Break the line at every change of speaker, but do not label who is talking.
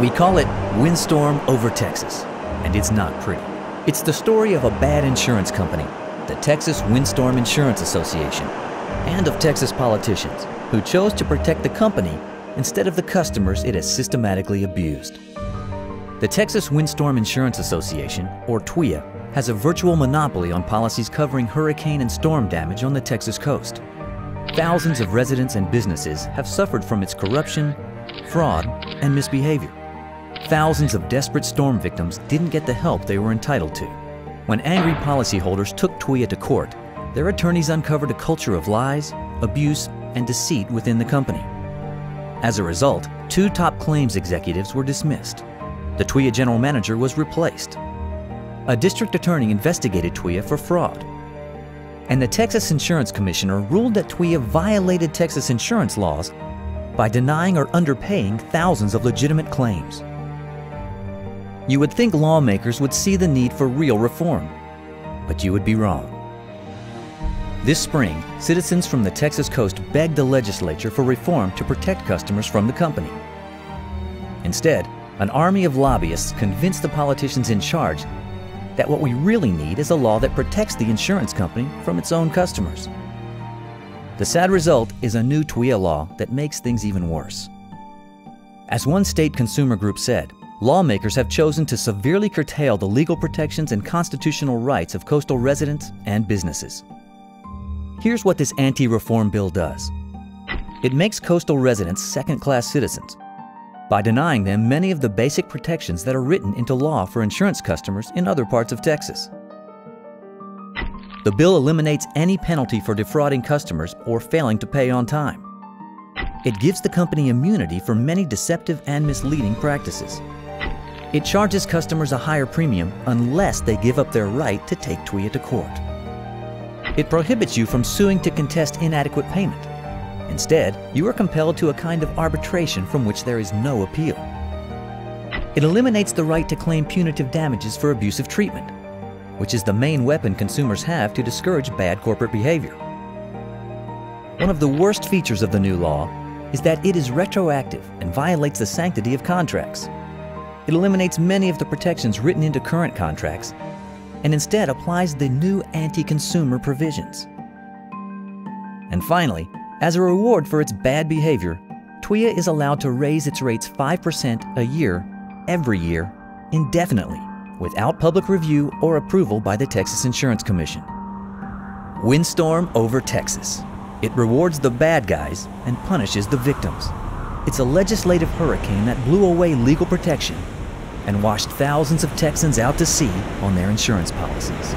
We call it Windstorm over Texas, and it's not pretty. It's the story of a bad insurance company, the Texas Windstorm Insurance Association, and of Texas politicians who chose to protect the company instead of the customers it has systematically abused. The Texas Windstorm Insurance Association, or TWIA, has a virtual monopoly on policies covering hurricane and storm damage on the Texas coast. Thousands of residents and businesses have suffered from its corruption, fraud, and misbehavior. Thousands of desperate storm victims didn't get the help they were entitled to. When angry policyholders took TWIA to court, their attorneys uncovered a culture of lies, abuse, and deceit within the company. As a result, 2 top claims executives were dismissed. The TWIA general manager was replaced. A district attorney investigated TWIA for fraud. And the Texas Insurance Commissioner ruled that TWIA violated Texas insurance laws by denying or underpaying thousands of legitimate claims. You would think lawmakers would see the need for real reform, but you would be wrong. This spring, citizens from the Texas coast begged the legislature for reform to protect customers from the company. Instead, an army of lobbyists convinced the politicians in charge that what we really need is a law that protects the insurance company from its own customers. The sad result is a new TWIA law that makes things even worse. As one state consumer group said, lawmakers have chosen to severely curtail the legal protections and constitutional rights of coastal residents and businesses. Here's what this anti-reform bill does. It makes coastal residents second-class citizens by denying them many of the basic protections that are written into law for insurance customers in other parts of Texas. The bill eliminates any penalty for defrauding customers or failing to pay on time. It gives the company immunity for many deceptive and misleading practices. It charges customers a higher premium unless they give up their right to take TWIA to court. It prohibits you from suing to contest inadequate payment. Instead, you are compelled to a kind of arbitration from which there is no appeal. It eliminates the right to claim punitive damages for abusive treatment, which is the main weapon consumers have to discourage bad corporate behavior. One of the worst features of the new law is that it is retroactive and violates the sanctity of contracts. It eliminates many of the protections written into current contracts and instead applies the new anti-consumer provisions. And finally, as a reward for its bad behavior, TWIA is allowed to raise its rates 5% a year, every year, indefinitely, without public review or approval by the Texas Insurance Commission. Windstorm over Texas. It rewards the bad guys and punishes the victims. It's a legislative hurricane that blew away legal protection and washed thousands of Texans out to sea on their insurance policies.